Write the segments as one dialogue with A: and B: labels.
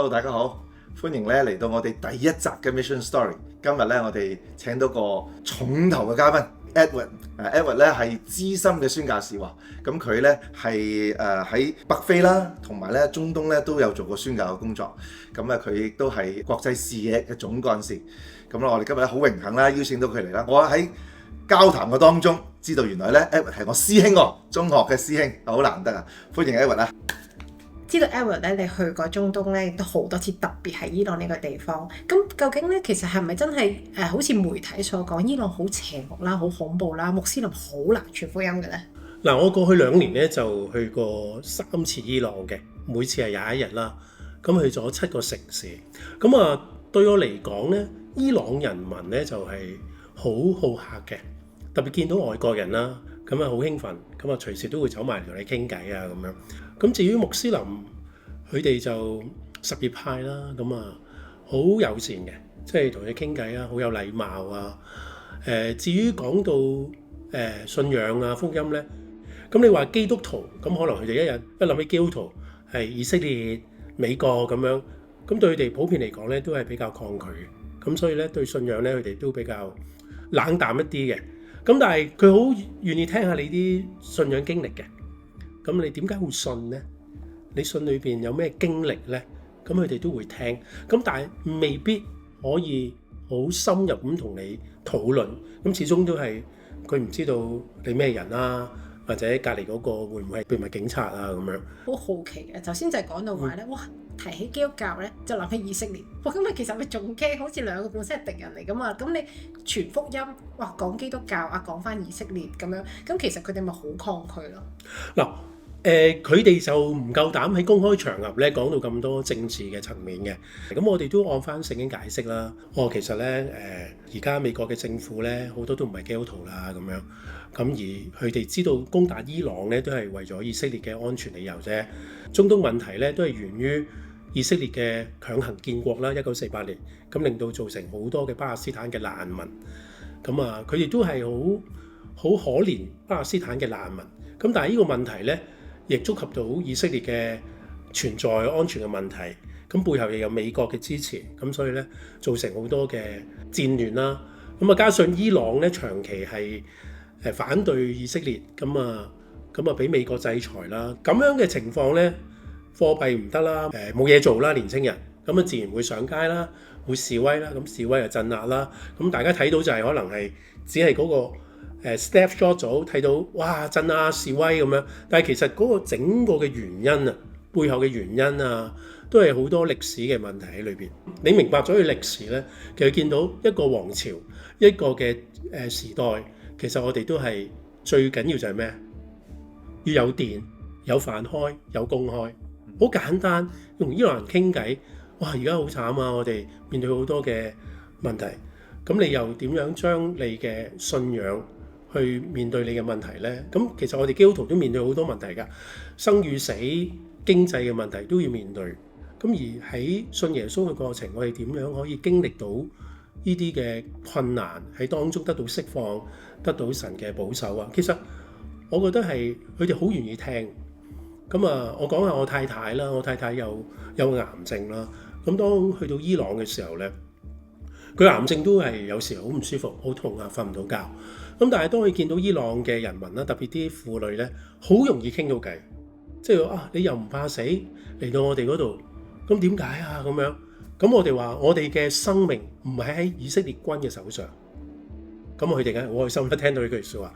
A: Hello， 大家好，歡迎咧嚟到我哋第一集嘅 Mission Story。今日咧我哋請到個重頭嘅嘉賓 Edward。Edward 咧係資深嘅宣教士喎，咁佢咧係喺北非啦，同埋咧中東咧都有做過宣教嘅工作。咁啊佢亦都係國際視野嘅總幹事。咁我哋今日咧好榮幸啦，邀請到佢嚟啦。我喺交談嘅當中知道原來咧 Edward 係我師兄喎，中學嘅師兄，好難得啊！歡迎 Edward 啊！
B: 知道 Edward 咧，你去過中東咧，亦都好多次，特別係伊朗呢個地方。咁究竟咧，其實係咪真係好似媒體所講，伊朗好邪惡啦、好恐怖啦，穆斯林好難傳福音嘅咧？
C: 嗱，我過去2年咧就去過3次伊朗嘅，每次係21日啦。咁去咗7個城市。咁啊，對我嚟講咧，伊朗人民咧就係好好客嘅，特別見到外國人啦，咁啊好興奮，咁啊隨時都會走埋嚟同你傾偈啊咁樣。咁至於穆斯林，佢哋就什葉派啦，咁啊好友善嘅，即係同你傾偈啊，好有禮貌啊。至於講到信仰啊、福音咧，咁你話基督徒，咁可能佢哋一諗起基督徒係以色列、美國咁樣，咁對佢哋普遍嚟講咧都係比較抗拒嘅，咁所以咧對信仰咧佢哋都比較冷淡一啲嘅。咁但係佢好願意聽下你啲信仰經歷嘅。咁你點解會信呢？你信裏邊有咩經歷呢？咁佢哋都會聽。咁但係未必可以好深入咁同你討論。咁始終都係佢唔知道你咩人啊，或者隔離嗰個會唔會係秘密警察啊咁樣。
B: 好好奇嘅，頭先就係講到話咧，哇！提起基督教咧，就諗起以色列。哇！咁啊，其實咪仲驚，好似兩個本身係敵人嚟噶嘛。咁你傳福音，哇，講基督教啊，講翻以色列咁樣，咁其實佢哋咪好抗拒咯。
C: 嗱。佢哋就唔夠膽喺公開場合咧講到咁多政治嘅層面嘅，咁我哋都按翻聖經解釋啦。其實咧而家美國嘅政府咧好多都唔係基督徒啦咁樣，咁而佢哋知道攻打伊朗咧都係為咗以色列嘅安全理由啫。中東問題咧都係源於以色列嘅強行建國啦，1948年，咁令到造成好多嘅巴勒斯坦嘅難民。咁啊，佢哋都係好可憐巴勒斯坦嘅難民。咁但係呢個問題咧，亦觸及到以色列嘅存在安全嘅問題，咁背後亦有美國嘅支持，咁所以咧造成好多嘅戰亂啦。咁啊加上伊朗咧長期係反對以色列，咁啊俾美國制裁啦。咁樣嘅情況咧，貨幣唔得啦，冇嘢做啦，年青人，咁啊自然會上街啦，會示威啦，咁示威就鎮壓啦。咁大家睇到就係可能係只係嗰個Step shot 咗睇到哇鎮壓示威咁樣，但係其實嗰個整個嘅原因啊，背後嘅原因啊，都係好多歷史嘅問題喺裏邊。你明白咗佢歷史咧，其實見到一個王朝一個嘅時代，其實我哋都係最緊要就係咩？要有電、有飯開、有工開，好簡單。用伊朗人傾偈，哇！而家好慘啊！我哋面對好多嘅問題，咁你又點樣將你嘅信仰去面對你嘅問題呢？咁其實我哋基督徒都面對好多問題㗎，生與死、經濟嘅問題都要面對。咁而喺信耶穌嘅過程，我哋點樣可以經歷到呢啲嘅困難，喺當中得到釋放，得到神嘅保守啊？其實我覺得係佢哋好願意聽。咁啊，我講下我太太啦，我太太有癌症啦。咁當去到伊朗嘅時候呢，佢癌症都係有時好唔舒服，好痛啊，瞓唔到覺。咁但係當佢見到伊朗嘅人民啦，特別啲婦女咧，好容易傾到偈，即係話你又唔怕死嚟到我哋嗰度，咁點解啊咁樣？咁我哋話我哋嘅生命唔係喺以色列軍嘅手上，咁佢哋梗係好開心，聽到呢句説話，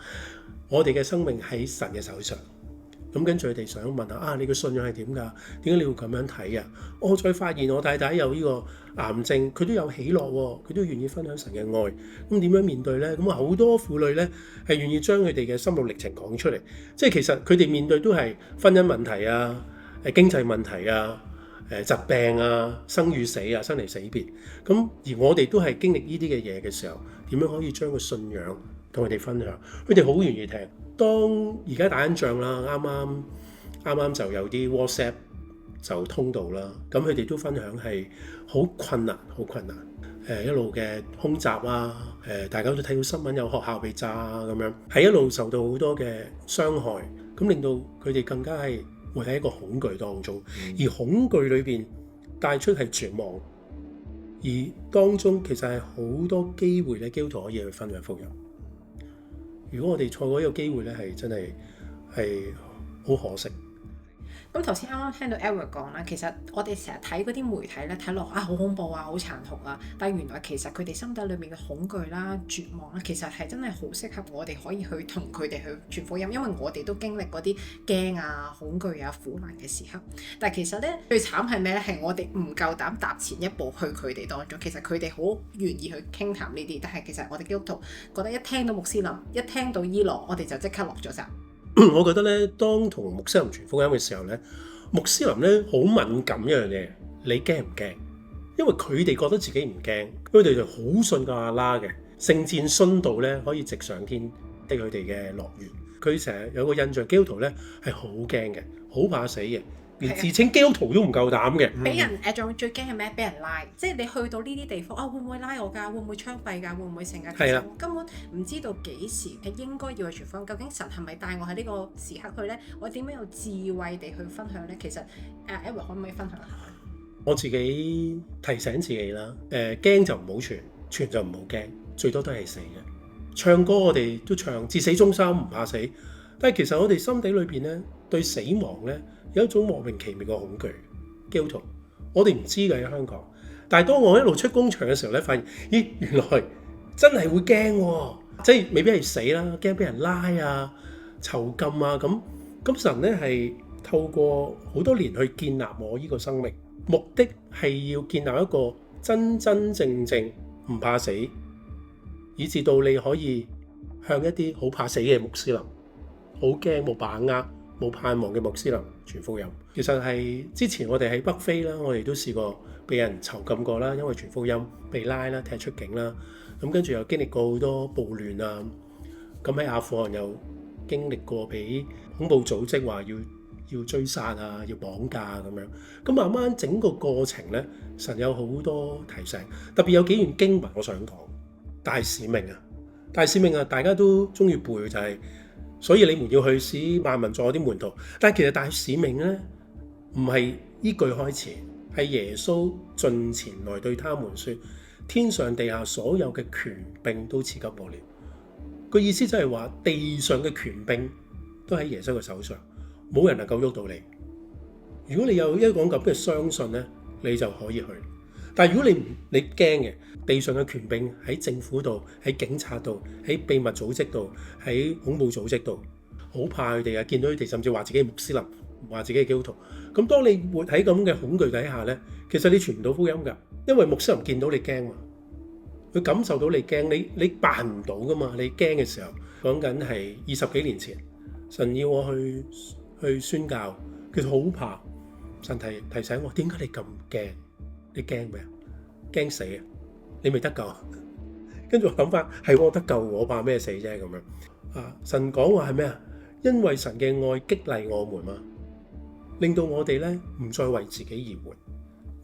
C: 我哋嘅生命喺神嘅手上。咁跟住佢哋想問下你嘅信仰係點㗎？點解你會咁樣睇啊？我再發現我太太有呢個癌症，佢都有喜樂喎，佢都願意分享神嘅愛。咁點樣面對呢？咁好多婦女呢係願意將佢哋嘅心路歷程講出嚟，即係其實佢哋面對都係婚姻問題啊、經濟問題啊、疾病啊、生與死啊、生離死別。咁而我哋都係經歷呢啲嘅嘢嘅時候，點樣可以將個信仰同佢哋分享？佢哋好願意聽。當而家打緊仗啦，啱啱就有啲 WhatsApp 就通道啦，咁佢哋都分享係好困難，一路嘅空襲啊，大家都睇到新聞有學校被炸啊咁樣，係一路受到好多嘅傷害，咁令到佢哋更加係活喺一個恐懼當中，而恐懼裏邊帶出係絕望，而當中其實係好多機會咧，基督徒可以去分享福音。如果我哋錯過呢個機會咧，係真係好可惜。
B: 咁頭先啱啱聽到 Edward 講啦，其實我哋成日睇嗰啲媒體咧，睇落好恐怖啊，好殘酷啊，但係原來其實佢哋心底裏面嘅恐懼啦、絕望啦，其實係真係好適合我哋可以去同佢哋去傳福音，因為我哋都經歷嗰啲驚啊、恐懼啊、苦難嘅時刻。但係其實咧最慘係咩咧？係我哋唔夠膽踏前一步去佢哋當中。其實佢哋好願意去傾談呢啲，但係其實我哋基督徒覺得一聽到穆斯林、一聽到伊朗，我哋就即刻落咗閘。
C: 我覺得咧，當同穆斯林傳福音嘅時候咧，穆斯林咧好敏感一樣嘢，你驚唔驚？因為佢哋覺得自己唔驚，佢哋就好信個阿拉嘅聖戰殉道咧，可以直上天的佢哋嘅樂園。佢成日有個印象，基督徒咧係好驚嘅，好怕死嘅，連自稱基督徒都唔夠膽嘅。
B: 俾人仲最驚係咩？俾人拉，即係你去到呢啲地方會唔會拉我㗎？會唔會槍斃㗎？會唔會成㗎？其實我根本唔知道幾時係應該要去傳福音。究竟神係咪帶我喺呢個時刻去咧？我點樣有智慧地去分享咧？其實Edward 可唔可以分享下？
C: 我自己提醒自己啦，驚就唔好傳，傳就唔好驚，最多都係死嘅。唱歌我哋都唱至死忠心唔怕死，但係其實我哋心底裏邊咧對死亡咧有一種莫名其妙嘅恐懼。基督徒，我哋唔知㗎喺香港，但係當我一路出工場嘅時候咧，發現咦原來真係會驚喎，即係未必係死啦，驚俾人拉啊、囚禁啊咁神咧係透過好多年去建立我呢個生命，目的係要建立一個真真正正唔怕死，以至到你可以向一啲好怕死嘅穆斯林、好驚冇把握、冇盼望嘅穆斯林傳福音。其實係之前我哋喺北非啦，我哋都試過被人囚禁過啦，因為傳福音被拉啦、踢出境啦。咁跟住又經歷過好多暴亂啊。咁喺阿富汗又經歷過俾恐怖組織話要追殺啊、要綁架咁樣。咁慢慢整個過程咧，神有好多提醒，特別有幾段經文我想講。大使命啊，大家都中意背就係，所以你們要去使萬民作我啲門徒。但係其實大使命咧唔係呢句開始，係耶穌進前來對他們說：天上地下所有嘅權柄都賜給我了。個意思就係話地上嘅權柄都喺耶穌嘅手上，冇人能夠喐到你。如果你有一個咁嘅相信咧，你就可以去。但係如果你驚嘅，地上嘅權柄喺政府度、喺警察度、喺秘密組織度、喺恐怖組織度，好怕佢哋啊！見到佢哋甚至話自己係穆斯林，話自己係基督徒。咁當你活喺咁嘅恐懼底下咧，其實你傳唔到福音㗎，因為穆斯林見到你驚嘛，佢感受到你驚，你辦唔到㗎嘛。你驚嘅時候，講緊係20幾年前，神要我去宣教，其實好怕。神提醒我，點解你咁驚？你驚咩啊？驚死啊！你未得救啊？跟住我諗翻，係我得救，我怕咩死啫咁樣啊？神講話係咩啊？因為神嘅愛激勵我們嘛，令到我哋咧唔再為自己而活，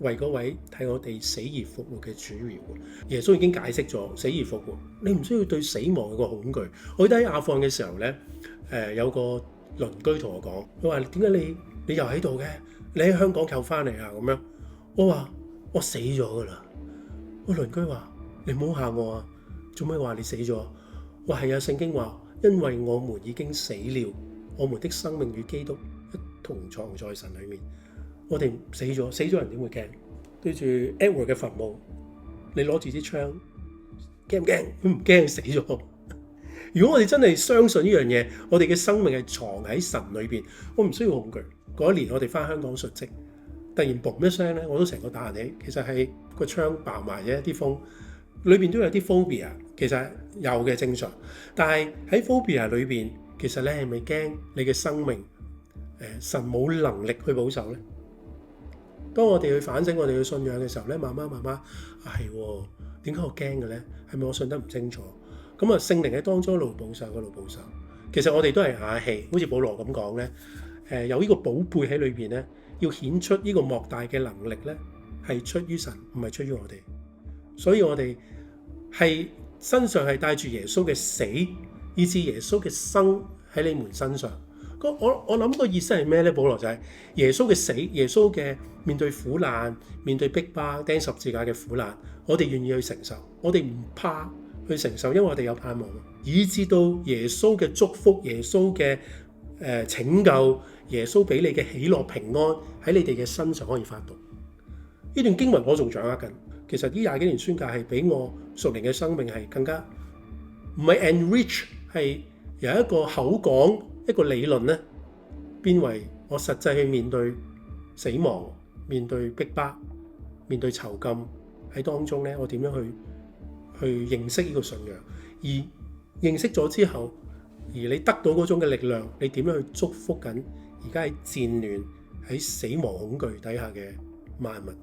C: 為嗰位替我哋死而復活嘅主而活。耶穌已經解釋咗死而復活，你唔需要對死亡有個恐懼。我記得喺阿富汗嘅時候咧，有個鄰居同我講，佢話點解你又喺度嘅？你喺香港救翻嚟啊？咁樣我話我死咗㗎啦。我鄰居話：你唔好嚇我啊！做咩話你死咗？我話係啊，聖經話，因為我們已經死了，我們的生命與基督一同藏在神裏面。我哋死咗人點會驚？對住 Edward 嘅墳墓，你攞住支槍，驚唔驚？佢唔驚，死咗。如果我哋真係相信呢樣嘢，我哋嘅生命係藏喺神裏邊，我唔需要恐懼。嗰一年我哋翻香港述職，突然嘣一聲咧，我都成個打人起。其實係個窗爆埋啫，啲風裏邊都有啲 phobia， 其實有嘅正常。但係喺 phobia 裏邊，其實你係咪驚你嘅生命神冇能力去保守咧？當我哋去反省我哋嘅信仰嘅時候咧，慢慢係喎，點解我驚嘅咧？係咪我信得唔清楚？咁啊，聖靈喺當中一路保守，一路保守。其實我哋都係下氣，好似保羅咁講咧，有呢個寶貝喺裏邊咧，要顯出呢個莫大嘅能力咧，係出於神，唔係出於我哋。所以我哋係身上係帶住耶穌嘅死，以致耶穌嘅生喺你們身上。我諗個意思係咩咧？保羅就係耶穌嘅死，耶穌嘅面對苦難、面對逼迫、釘十字架嘅苦難，我哋願意去承受，我哋唔怕去承受，因為我哋有盼望，以至到耶穌嘅祝福、耶穌嘅拯救、耶穌俾你嘅喜樂平安喺你哋嘅身上可以發動。呢段經文我仲掌握緊。其實呢20幾年宣教係俾我屬靈嘅生命係更加唔係 enrich， 係由一個口講一個理論咧，變為我實際去面對死亡、面對逼迫、面對囚禁喺當中咧，我點樣去認識呢個信仰？而認識咗之後，而你得到嗰種嘅力量，你點樣去祝福緊而家喺戰亂、喺死亡恐懼底下嘅萬民？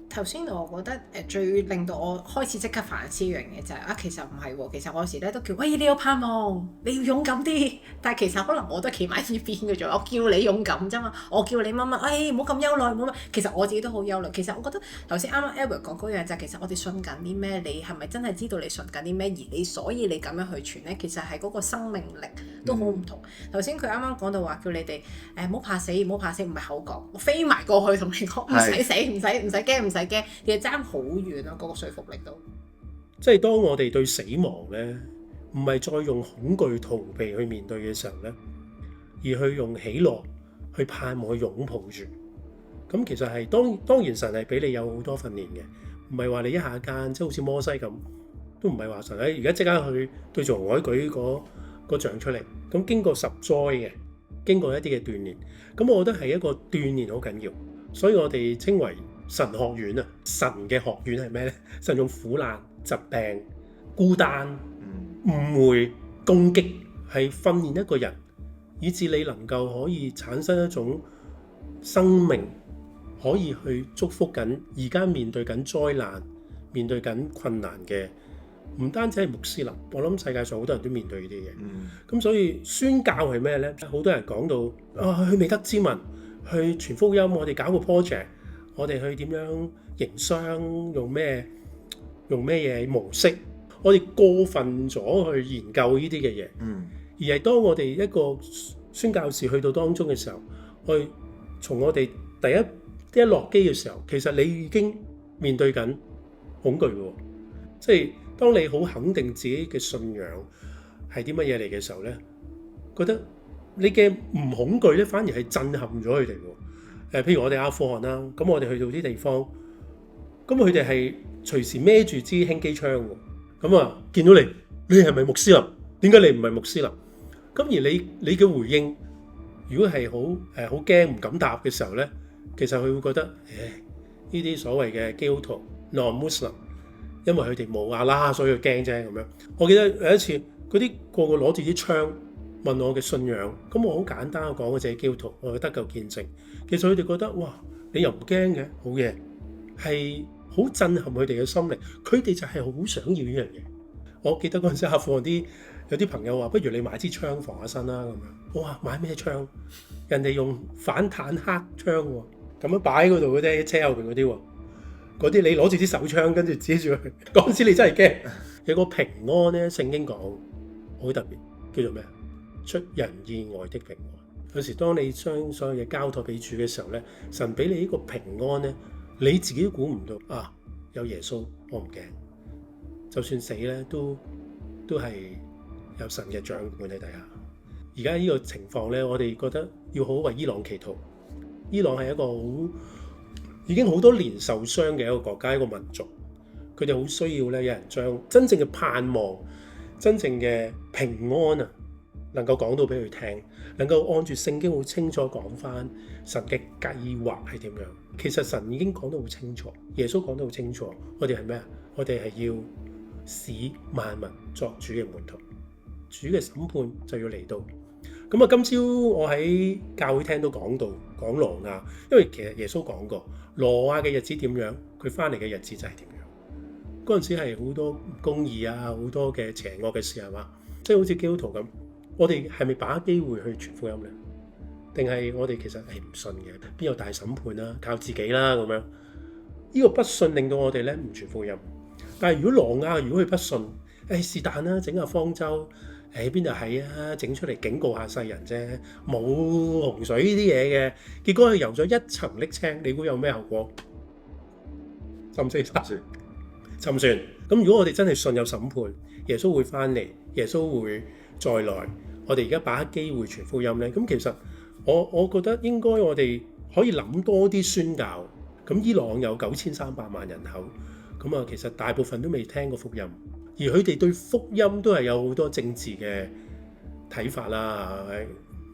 B: 頭先我覺得最令到我開始即刻反思一樣嘢就係其實唔係喎，其實我有時咧都叫喂，你有盼望，你要勇敢啲，但係其實可能我都企埋呢邊嘅啫，我叫你勇敢啫嘛，我叫你乜乜，唔好咁憂慮，唔好乜，其實我自己都好憂慮。其實我覺得頭先啱啱 Edward 講嗰樣就係其實我哋信緊啲咩，你係咪真係知道你信緊啲咩，而所以你咁樣去傳咧，其實係嗰個生命力都好唔同。頭先佢啱啱講到話叫你哋唔好怕死，唔好怕死，唔係口講，我飛埋過去同你講唔使死，唔使驚，唔使驚，其實爭好遠咯，嗰個說服力都。
C: 即係當我哋對死亡咧，唔係再用恐懼逃避去面對嘅時候咧，而去用喜樂去盼望去擁抱住。咁其實係當然神係俾你有好多訓練嘅，唔係話你一下間即係好似摩西咁，都唔係話神而家即刻去對住紅海舉個杖出嚟。咁經過10災嘅，經過一啲嘅鍛鍊，咁我覺得係一個鍛鍊好緊要，所以我哋稱為神學院啊。神嘅學院係咩咧？神用苦難、疾病、孤單、誤會、攻擊，係訓練一個人，以至你能夠可以產生一種生命，可以去祝福緊而家面對緊災難、面對緊困難嘅，唔單止係穆斯林，我諗世界上好多人都面對呢啲嘢。咁所以宣教係咩咧？好多人講到去未得之民，去傳福音，我哋搞個 project， 我哋去點樣營商，用咩嘢模式，我哋過分咗去研究呢啲嘅嘢，而係當我哋一個宣教士去到當中嘅時候，去從我哋第一落機嘅時候，其實你已經面對緊恐懼喎。即係當你好肯定自己嘅信仰係啲乜嘢嚟嘅時候咧，覺得你嘅唔恐懼咧，反而係震撼咗佢哋喎。譬如我哋阿富汗啦，咁我哋去到啲地方，咁佢哋係隨時孭住支輕機槍喎。咁啊，見到你係咪穆斯林？點解你唔係穆斯林？咁而你嘅回應，如果係好驚唔敢答嘅時候咧，其實佢會覺得呢啲所謂嘅基督徒 non-Muslim， 因為佢哋冇阿拉，所以佢驚啫咁樣。我記得有一次，嗰啲個個攞住啲槍問我嘅信仰，咁我好簡單講我自己基督徒，我得夠見證。其實佢哋覺得哇，你又唔驚嘅，好嘢，係好震撼佢哋嘅心靈。佢哋就係好想要呢樣嘢。我記得嗰陣時阿富汗有啲朋友話，不如你買支槍防下身啦咁樣。我話買咩槍？人哋用反坦克槍喎，咁樣擺喺嗰度嗰啲車後邊嗰啲喎，嗰啲你攞住支手槍跟住指住佢，嗰陣時你真係驚。有個平安咧，聖經講好特別，叫做咩？出人意外的平安。有時當你將所有嘢交託俾主嘅時候咧，神俾你呢個平安咧，你自己都估唔到啊！有耶穌，我唔驚，就算死咧都係有神嘅掌管喺底下。而家呢個情況咧，我哋覺得要好為伊朗祈禱。伊朗係一個已經好多年受傷嘅一個國家，一個民族，佢哋好需要咧有人將真正嘅盼望、真正嘅平安啊，能夠講到俾佢聽，能夠按住聖經好清楚講翻神嘅計劃係點樣。其實神已經講得好清楚，耶穌講得好清楚，我哋係咩啊？我哋係要使萬民作主嘅門徒，主嘅審判就要嚟到。咁啊，今朝我喺教會聽到講羅亞，因為其實耶穌講過羅亞嘅日子點樣，佢翻嚟嘅日子就係點樣。嗰陣時係好多唔公義啊，好多嘅邪惡嘅事係嘛，即係好似基督徒咁。我哋係咪把握機會去傳福音呢？定係我哋其實係唔信嘅？邊有大審判啦？靠自己啦咁樣。呢個不信令到我哋咧唔傳福音。但係如果羅亞如果佢不信，是但啦，整下方舟，誒邊度係啊，整出嚟警告下世人啫，冇洪水呢啲嘢嘅。結果佢游咗一層瀝青，你估有咩後果？浸死晒，沉船。咁如果我哋真係信有審判，耶穌會翻嚟，耶穌會再來，我哋而家把握機會傳福音咧。咁其實我覺得應該我哋可以諗多啲宣教。咁伊朗有9300萬人口，咁啊其實大部分都未聽過福音，而佢哋對福音都係有好多政治嘅睇法啦，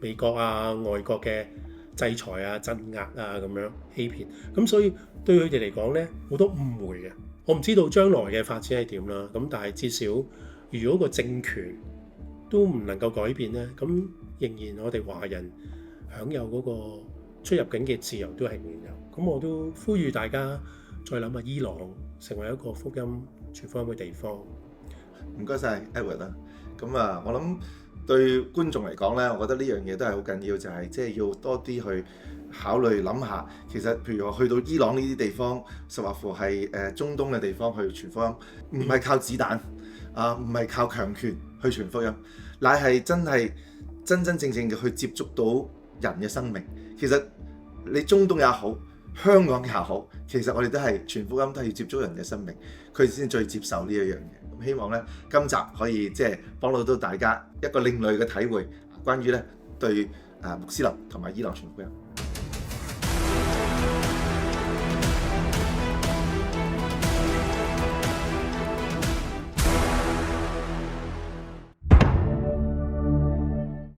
C: 美國啊、外國嘅制裁啊、鎮壓啊咁樣欺騙，咁所以對佢哋嚟講咧好多誤會嘅。我唔知道將來嘅發展係點啦，咁但係至少如果個政權都唔能夠改變咧，咁仍然我哋華人享有嗰個出入境嘅自由都係唔有。咁我都呼籲大家再諗下伊朗成為一個福音傳福音嘅地方。
A: 唔該晒 Edward 啦。咁啊，我諗對觀眾嚟講咧，我覺得呢樣嘢都係好緊要，就係即係要多啲去考慮諗下。其實譬如我去到伊朗呢啲地方，甚或乎係中東嘅地方去傳福音，唔係靠子彈啊，唔係靠強權去傳福音，乃係真正嘅去接觸到人嘅生命。其實你中東也好，香港也好，其實我哋都係傳福音都係要接觸人嘅生命，佢先最接受呢一樣嘢。咁希望咧今集可以即係幫到大家一個另類嘅體會，關於咧對穆斯林同埋伊朗傳福音。